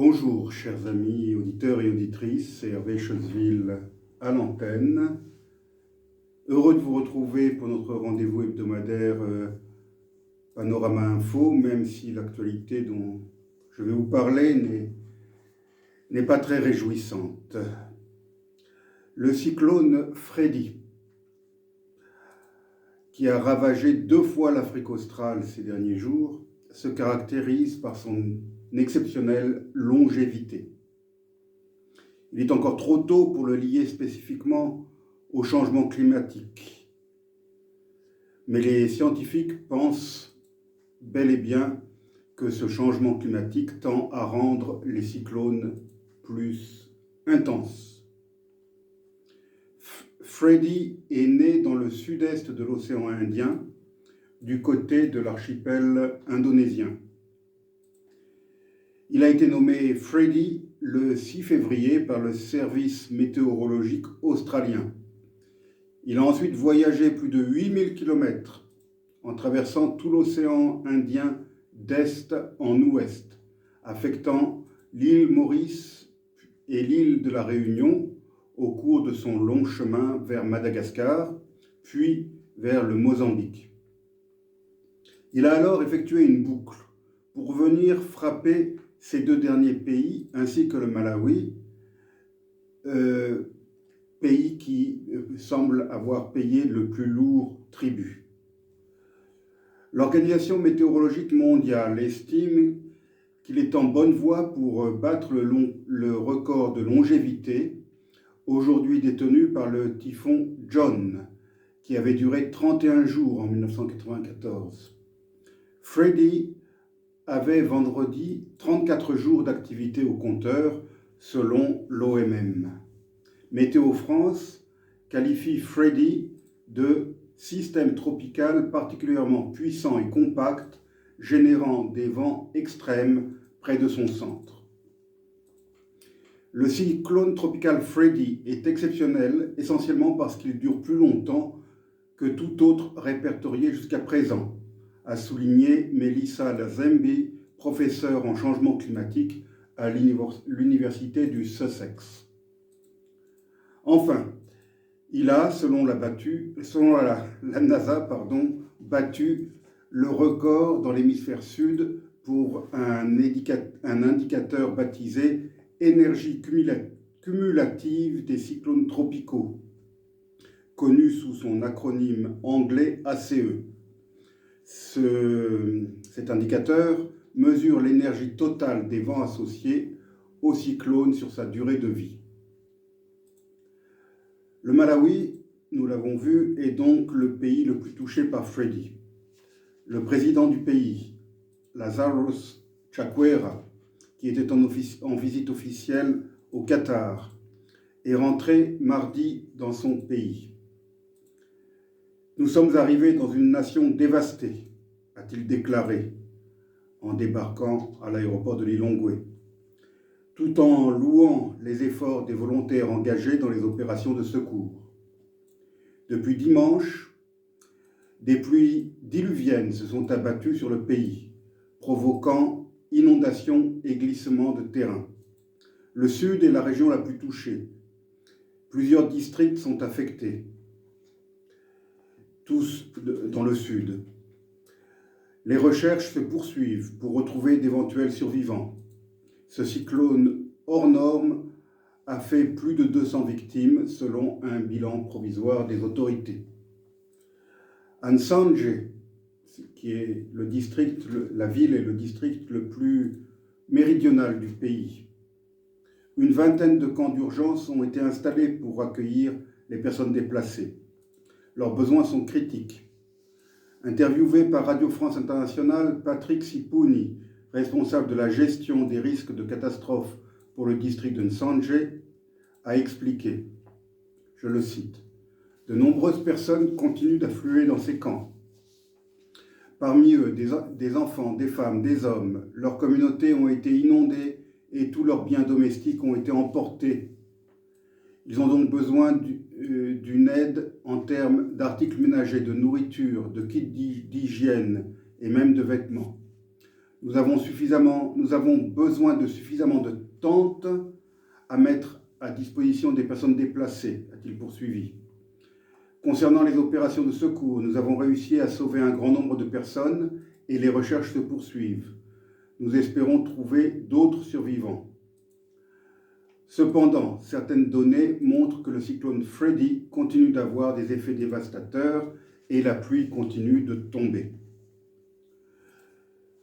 Bonjour, chers amis, auditeurs et auditrices, c'est Hervé Chosville à l'antenne. Heureux de vous retrouver pour notre rendez-vous hebdomadaire Panorama Info, même si l'actualité dont je vais vous parler n'est pas très réjouissante. Le cyclone Freddy, qui a ravagé 2 fois l'Afrique australe ces derniers jours, se caractérise par son exceptionnelle longévité. Il est encore trop tôt pour le lier spécifiquement au changement climatique. Mais les scientifiques pensent bel et bien que ce changement climatique tend à rendre les cyclones plus intenses. Freddy est né dans le sud-est de l'océan Indien, du côté de l'archipel indonésien. Il a été nommé Freddy le 6 février par le service météorologique australien. Il a ensuite voyagé plus de 8000 km en traversant tout l'océan Indien d'est en ouest, affectant l'île Maurice et l'île de la Réunion au cours de son long chemin vers Madagascar, puis vers le Mozambique. Il a alors effectué une boucle pour venir frapper ces 2 derniers pays, ainsi que le Malawi, pays qui semble avoir payé le plus lourd tribut. L'Organisation météorologique mondiale estime qu'il est en bonne voie pour battre le record de longévité, aujourd'hui détenu par le typhon John, qui avait duré 31 jours en 1994. Freddy avait vendredi 34 jours d'activité au compteur, selon l'OMM. Météo France qualifie Freddy de système tropical particulièrement puissant et compact, générant des vents extrêmes près de son centre. Le cyclone tropical Freddy est exceptionnel essentiellement parce qu'il dure plus longtemps que tout autre répertorié jusqu'à présent, a souligné Melissa Lazembi, professeure en changement climatique à l'université du Sussex. Enfin, il a, selon la NASA, battu le record dans l'hémisphère sud pour un indicateur baptisé énergie cumulative des cyclones tropicaux, connu sous son acronyme anglais ACE. Cet indicateur mesure l'énergie totale des vents associés au cyclone sur sa durée de vie. Le Malawi, nous l'avons vu, est donc le pays le plus touché par Freddy. Le président du pays, Lazarus Chakwera, qui était en visite officielle au Qatar, est rentré mardi dans son pays. Nous sommes arrivés dans une nation dévastée, a-t-il déclaré en débarquant à l'aéroport de Lilongwe, tout en louant les efforts des volontaires engagés dans les opérations de secours. Depuis dimanche, des pluies diluviennes se sont abattues sur le pays, provoquant inondations et glissements de terrain. Le sud est la région la plus touchée. Plusieurs districts sont affectés, tous dans le sud. Les recherches se poursuivent pour retrouver d'éventuels survivants. Ce cyclone hors norme a fait plus de 200 victimes selon un bilan provisoire des autorités. À Nsanje, qui est la ville et le district le plus méridional du pays, une vingtaine de camps d'urgence ont été installés pour accueillir les personnes déplacées. Leurs besoins sont critiques. Interviewé par Radio France Internationale, Patrick Sipouni, responsable de la gestion des risques de catastrophe pour le district de Nsanje, a expliqué, je le cite, « De nombreuses personnes continuent d'affluer dans ces camps. Parmi eux, des enfants, des femmes, des hommes. Leurs communautés ont été inondées et tous leurs biens domestiques ont été emportés. Ils ont donc besoin d'une aide en termes d'articles ménagers, de nourriture, de kits d'hygiène et même de vêtements. Nous avons besoin de suffisamment de tentes à mettre à disposition des personnes déplacées, a-t-il poursuivi. Concernant les opérations de secours, nous avons réussi à sauver un grand nombre de personnes et les recherches se poursuivent. Nous espérons trouver d'autres survivants. Cependant, certaines données montrent que le cyclone Freddy continue d'avoir des effets dévastateurs et la pluie continue de tomber.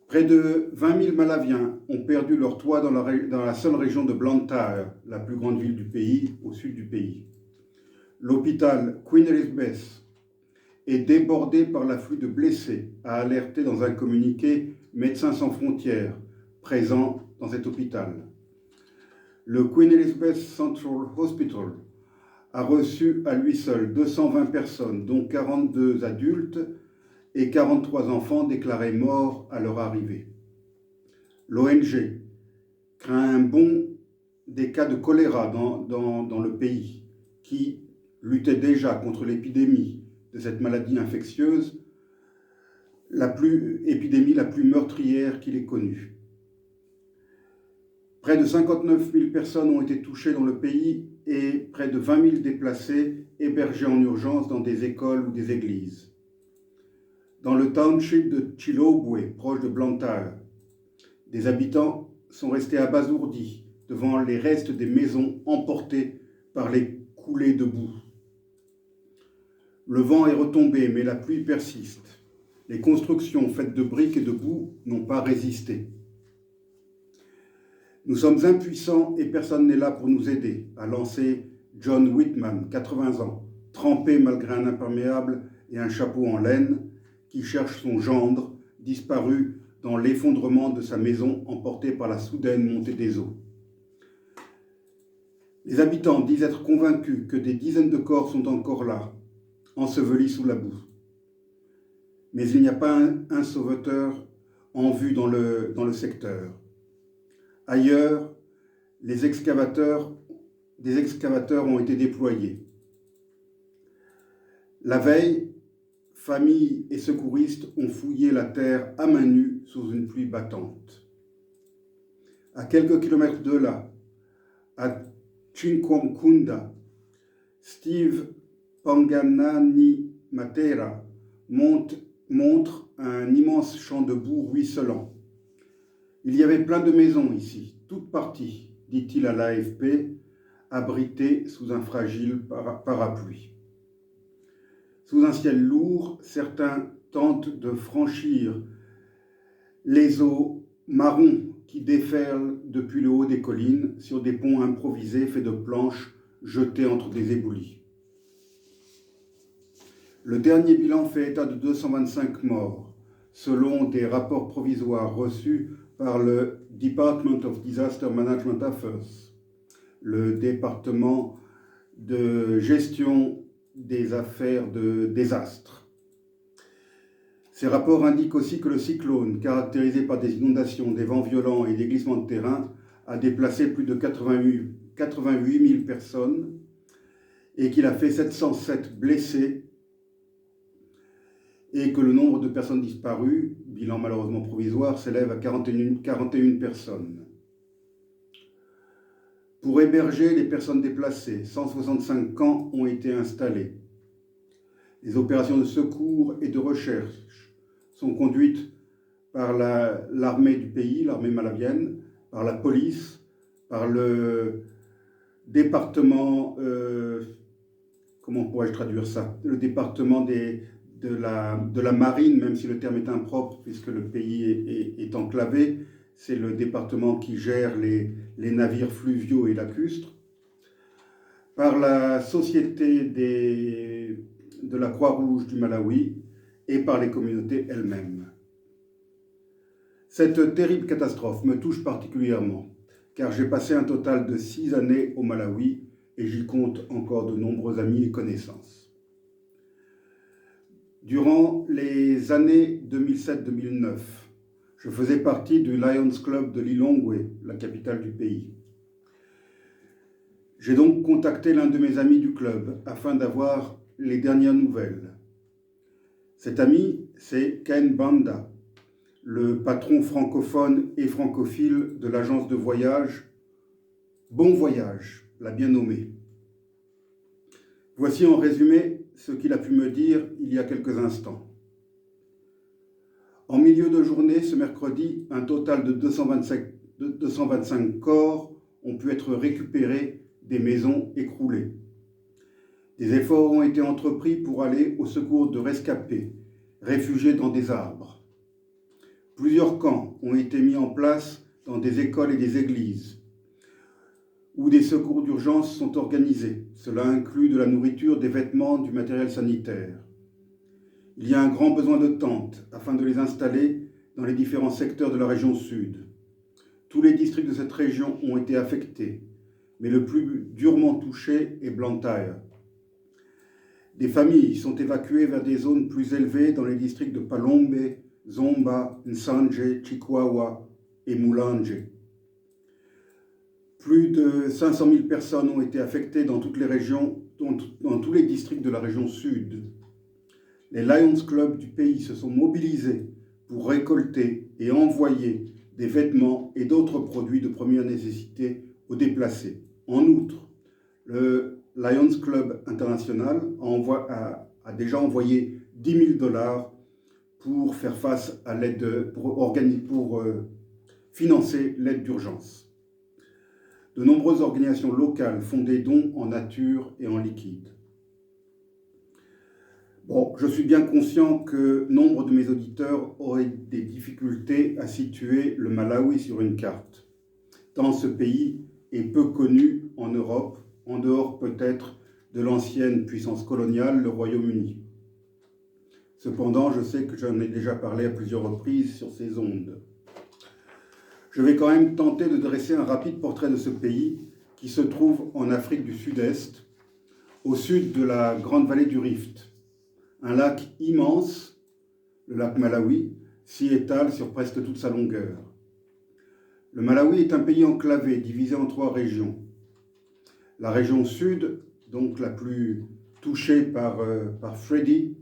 Près de 20 000 Malaviens ont perdu leur toit dans la seule région de Blantyre, la plus grande ville du pays, au sud du pays. L'hôpital Queen Elizabeth est débordé par l'afflux de blessés, a alerté dans un communiqué Médecins sans frontières, présent dans cet hôpital. Le Queen Elizabeth Central Hospital a reçu à lui seul 220 personnes, dont 42 adultes et 43 enfants déclarés morts à leur arrivée. L'ONG craint un bond des cas de choléra dans le pays, qui luttait déjà contre l'épidémie de cette maladie infectieuse, épidémie la plus meurtrière qu'il ait connue. Près de 59 000 personnes ont été touchées dans le pays et près de 20 000 déplacés hébergés en urgence dans des écoles ou des églises. Dans le township de Chilobwe, proche de Blantyre, des habitants sont restés abasourdis devant les restes des maisons emportées par les coulées de boue. Le vent est retombé, mais la pluie persiste. Les constructions faites de briques et de boue n'ont pas résisté. Nous sommes impuissants et personne n'est là pour nous aider, a lancé John Whitman, 80 ans, trempé malgré un imperméable et un chapeau en laine, qui cherche son gendre, disparu dans l'effondrement de sa maison emporté par la soudaine montée des eaux. Les habitants disent être convaincus que des dizaines de corps sont encore là, ensevelis sous la boue. Mais il n'y a pas un sauveteur en vue dans le secteur. Ailleurs, des excavateurs ont été déployés. La veille, familles et secouristes ont fouillé la terre à main nue sous une pluie battante. À quelques kilomètres de là, à Chinquamkunda, Steve Panganani Matera montre un immense champ de boue ruisselant. Il y avait plein de maisons ici, toutes parties, dit-il à l'AFP, abritées sous un fragile parapluie. Sous un ciel lourd, certains tentent de franchir les eaux marrons qui déferlent depuis le haut des collines sur des ponts improvisés faits de planches jetées entre des éboulis. Le dernier bilan fait état de 225 morts, selon des rapports provisoires reçus par le Department of Disaster Management Affairs, le département de gestion des affaires de désastres. Ces rapports indiquent aussi que le cyclone, caractérisé par des inondations, des vents violents et des glissements de terrain, a déplacé plus de 88 000 personnes et qu'il a fait 707 blessés et que le nombre de personnes disparues, bilan malheureusement provisoire, s'élève à 41 personnes. Pour héberger les personnes déplacées, 165 camps ont été installés. Les opérations de secours et de recherche sont conduites par l'armée du pays, l'armée malavienne, par la police, par le département, comment pourrais-je traduire ça ? Le département de la marine, même si le terme est impropre puisque le pays est enclavé, c'est le département qui gère les navires fluviaux et lacustres, par la Société de la Croix-Rouge du Malawi et par les communautés elles-mêmes. Cette terrible catastrophe me touche particulièrement, car j'ai passé un total de 6 années au Malawi et j'y compte encore de nombreux amis et connaissances. Durant les années 2007-2009, je faisais partie du Lions Club de Lilongwe, la capitale du pays. J'ai donc contacté l'un de mes amis du club afin d'avoir les dernières nouvelles. Cet ami, c'est Ken Banda, le patron francophone et francophile de l'agence de voyage Bon Voyage, l'a bien nommé. Voici en résumé ce qu'il a pu me dire il y a quelques instants. En milieu de journée, ce mercredi, un total de 225 corps ont pu être récupérés des maisons écroulées. Des efforts ont été entrepris pour aller au secours de rescapés, réfugiés dans des arbres. Plusieurs camps ont été mis en place dans des écoles et des églises, où des secours d'urgence sont organisés. Cela inclut de la nourriture, des vêtements, du matériel sanitaire. Il y a un grand besoin de tentes afin de les installer dans les différents secteurs de la région sud. Tous les districts de cette région ont été affectés, mais le plus durement touché est Blantyre. Des familles sont évacuées vers des zones plus élevées dans les districts de Palombe, Zomba, Nsanje, Chikwawa et Mulanje. Plus de 500 000 personnes ont été affectées dans toutes les régions, dans tous les districts de la région sud. Les Lions Club du pays se sont mobilisés pour récolter et envoyer des vêtements et d'autres produits de première nécessité aux déplacés. En outre, le Lions Club International a déjà envoyé 10 000 $ pour faire face à l'aide, pour financer l'aide d'urgence. De nombreuses organisations locales font des dons en nature et en liquide. Bon, je suis bien conscient que nombre de mes auditeurs auraient des difficultés à situer le Malawi sur une carte, tant ce pays est peu connu en Europe, en dehors peut-être de l'ancienne puissance coloniale, le Royaume-Uni. Cependant, je sais que j'en ai déjà parlé à plusieurs reprises sur ces ondes. Je vais quand même tenter de dresser un rapide portrait de ce pays qui se trouve en Afrique du Sud-Est, au sud de la grande vallée du Rift. Un lac immense, le lac Malawi, s'y étale sur presque toute sa longueur. Le Malawi est un pays enclavé, divisé en 3 régions. La région sud, donc la plus touchée par Freddy,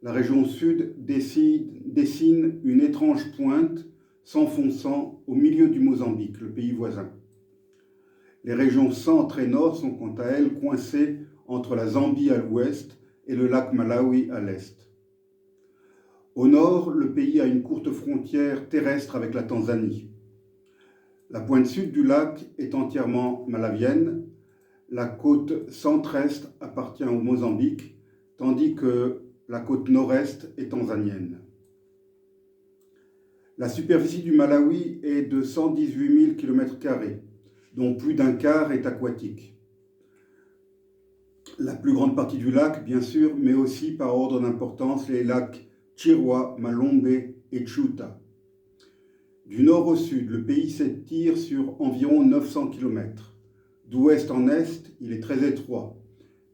la région sud dessine une étrange pointe s'enfonçant au milieu du Mozambique, le pays voisin. Les régions centre et nord sont quant à elles coincées entre la Zambie à l'ouest et le lac Malawi à l'est. Au nord, le pays a une courte frontière terrestre avec la Tanzanie. La pointe sud du lac est entièrement malawienne. La côte centre-est appartient au Mozambique, tandis que la côte nord-est est tanzanienne. La superficie du Malawi est de 118 000 km², dont plus d'un quart est aquatique. La plus grande partie du lac, bien sûr, mais aussi par ordre d'importance les lacs Chirwa, Malombe et Chuta. Du nord au sud, le pays s'étire sur environ 900 km. D'ouest en est, il est très étroit,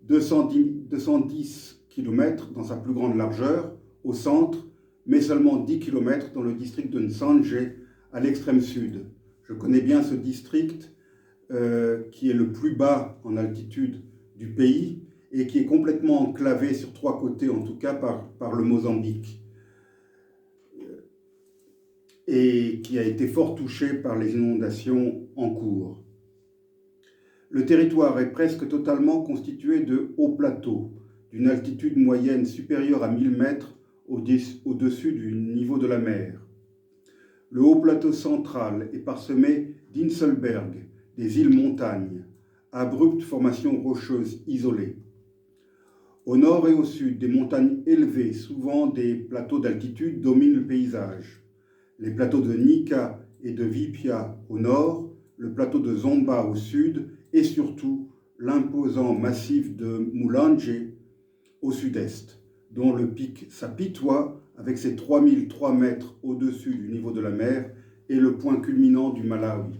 210 km dans sa plus grande largeur, au centre, mais seulement 10 km dans le district de Nsanje, à l'extrême sud. Je connais bien ce district qui est le plus bas en altitude du pays et qui est complètement enclavé sur 3 côtés, en tout cas par le Mozambique, et qui a été fort touché par les inondations en cours. Le territoire est presque totalement constitué de hauts plateaux, d'une altitude moyenne supérieure à 1000 mètres au-dessus du niveau de la mer. Le haut plateau central est parsemé d'Inselberg, des îles-montagnes, abruptes formations rocheuses isolées. Au nord et au sud, des montagnes élevées, souvent des plateaux d'altitude, dominent le paysage. Les plateaux de Nika et de Vipia au nord, le plateau de Zomba au sud et surtout l'imposant massif de Mulanje au sud-est, dont le pic Sapitwa, avec ses 3003 mètres au-dessus du niveau de la mer, est le point culminant du Malawi.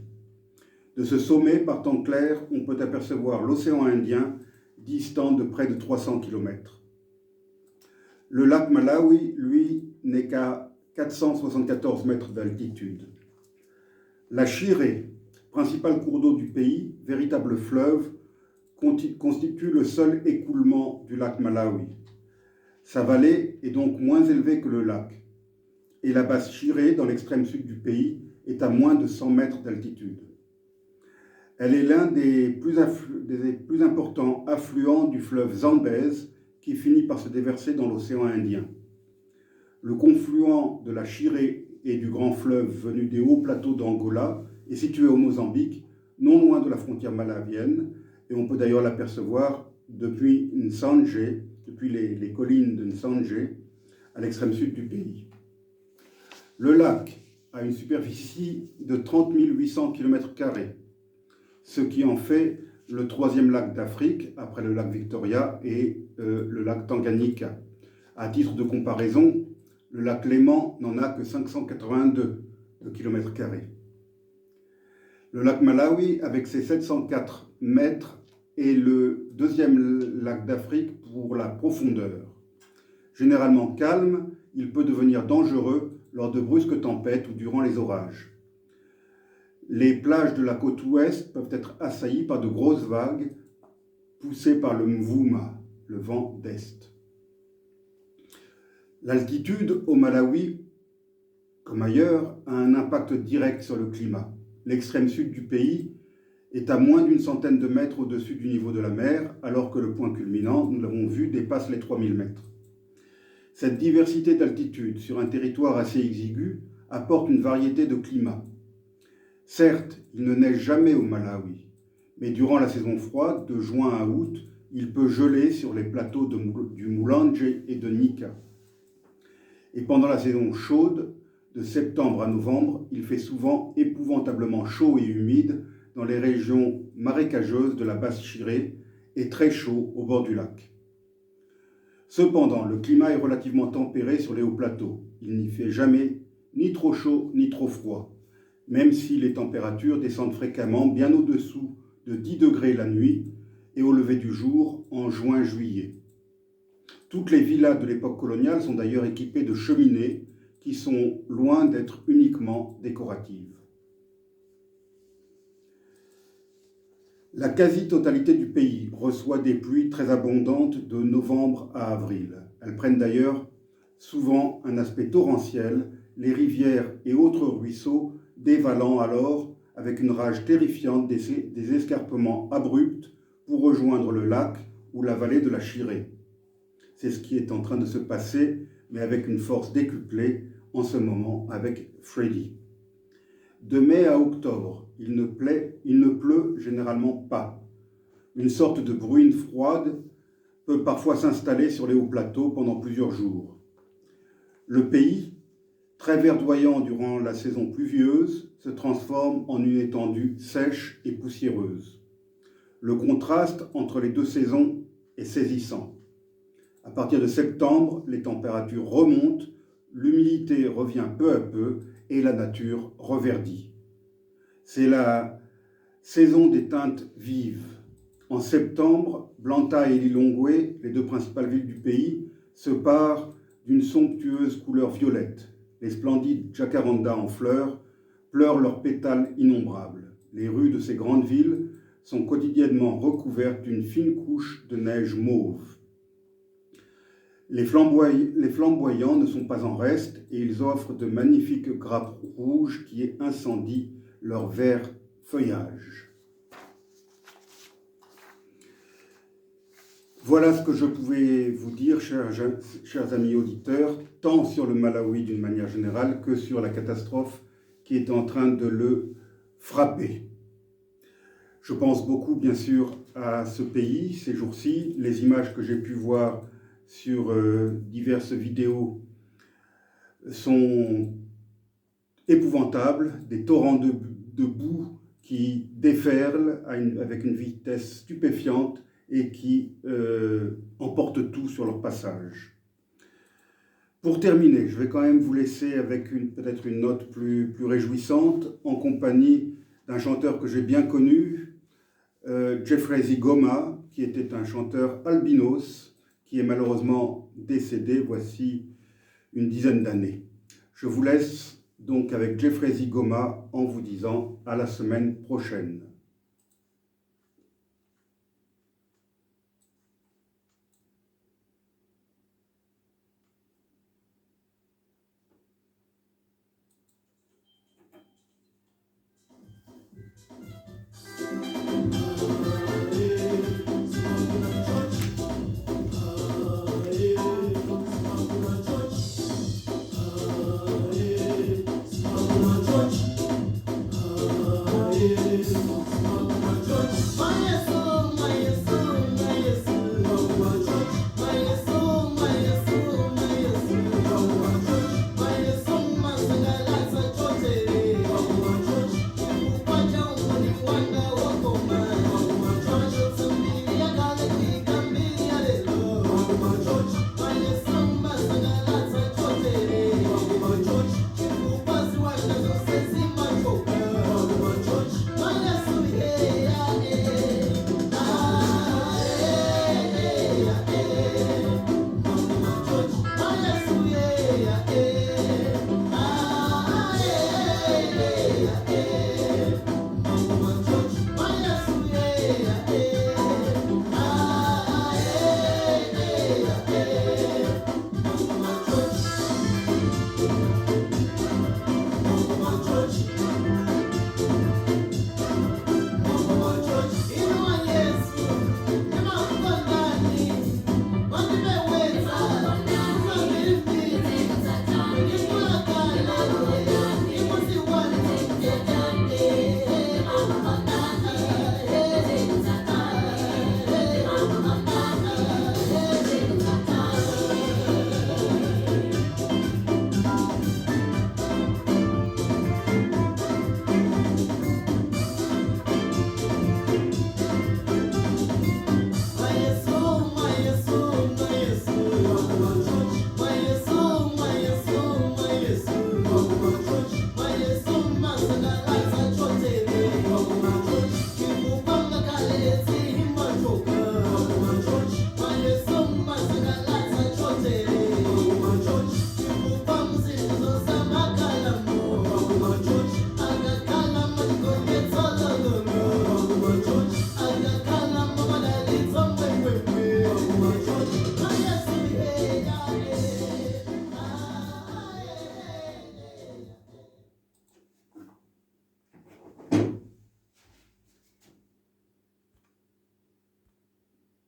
De ce sommet, par temps clair, on peut apercevoir l'océan Indien, distant de près de 300 km. Le lac Malawi, lui, n'est qu'à 474 mètres d'altitude. La Shiré, principal cours d'eau du pays, véritable fleuve, constitue le seul écoulement du lac Malawi. Sa vallée est donc moins élevée que le lac. et la basse Chiré, dans l'extrême sud du pays, est à moins de 100 mètres d'altitude. Elle est l'un des plus importants affluents du fleuve Zambèze qui finit par se déverser dans l'océan Indien. Le confluent de la Chiré et du grand fleuve venu des hauts plateaux d'Angola est situé au Mozambique, non loin de la frontière malawienne, et on peut d'ailleurs l'apercevoir depuis Nsanje, depuis les collines de Nsanje, à l'extrême sud du pays. Le lac a une superficie de 30 800 km², ce qui en fait le troisième lac d'Afrique, après le lac Victoria et le lac Tanganyika. À titre de comparaison, le lac Léman n'en a que 582 km². Le lac Malawi, avec ses 704 mètres, est le deuxième lac d'Afrique pour la profondeur. Généralement calme, il peut devenir dangereux lors de brusques tempêtes ou durant les orages. Les plages de la côte ouest peuvent être assaillies par de grosses vagues poussées par le Mvuma, le vent d'est. L'altitude au Malawi, comme ailleurs, a un impact direct sur le climat. L'extrême sud du pays est à moins d'une centaine de mètres au-dessus du niveau de la mer, alors que le point culminant, nous l'avons vu, dépasse les 3000 mètres. Cette diversité d'altitude sur un territoire assez exigu apporte une variété de climats. Certes, il ne neige jamais au Malawi, mais durant la saison froide, de juin à août, il peut geler sur les plateaux du Mulanje et de Nika. Et pendant la saison chaude, de septembre à novembre, il fait souvent épouvantablement chaud et humide dans les régions marécageuses de la basse Chiré et très chaud au bord du lac. Cependant, le climat est relativement tempéré sur les hauts plateaux. Il n'y fait jamais ni trop chaud ni trop froid, même si les températures descendent fréquemment bien au-dessous de 10 degrés la nuit et au lever du jour en juin-juillet. Toutes les villas de l'époque coloniale sont d'ailleurs équipées de cheminées qui sont loin d'être uniquement décoratives. La quasi-totalité du pays reçoit des pluies très abondantes de novembre à avril. Elles prennent d'ailleurs souvent un aspect torrentiel, les rivières et autres ruisseaux dévalant alors avec une rage terrifiante des escarpements abrupts pour rejoindre le lac ou la vallée de la Chiré. C'est ce qui est en train de se passer, mais avec une force décuplée en ce moment avec Freddy. De mai à octobre, il ne pleut généralement pas. Une sorte de bruine froide peut parfois s'installer sur les hauts plateaux pendant plusieurs jours. Le pays, très verdoyant durant la saison pluvieuse, se transforme en une étendue sèche et poussiéreuse. Le contraste entre les deux saisons est saisissant. À partir de septembre, les températures remontent, l'humidité revient peu à peu et la nature reverdit. C'est la saison des teintes vives. En septembre, Blantyre et Lilongwe, les deux principales villes du pays, se parent d'une somptueuse couleur violette. Les splendides jacarandas en fleurs pleurent leurs pétales innombrables. Les rues de ces grandes villes sont quotidiennement recouvertes d'une fine couche de neige mauve. Les flamboyants ne sont pas en reste et ils offrent de magnifiques grappes rouges qui incendient leur vert feuillage. Voilà ce que je pouvais vous dire, chers amis auditeurs, tant sur le Malawi d'une manière générale que sur la catastrophe qui est en train de le frapper. Je pense beaucoup, bien sûr, à ce pays ces jours-ci. Les images que j'ai pu voir sur diverses vidéos sont épouvantables, des torrents de boue qui déferlent avec une vitesse stupéfiante et qui emportent tout sur leur passage. Pour terminer, je vais quand même vous laisser avec peut-être une note plus réjouissante, en compagnie d'un chanteur que j'ai bien connu, Jeffrey Zigoma, qui était un chanteur albinos, qui est malheureusement décédé voici une dizaine d'années. Je vous laisse donc avec Jeffrey Zigoma en vous disant à la semaine prochaine.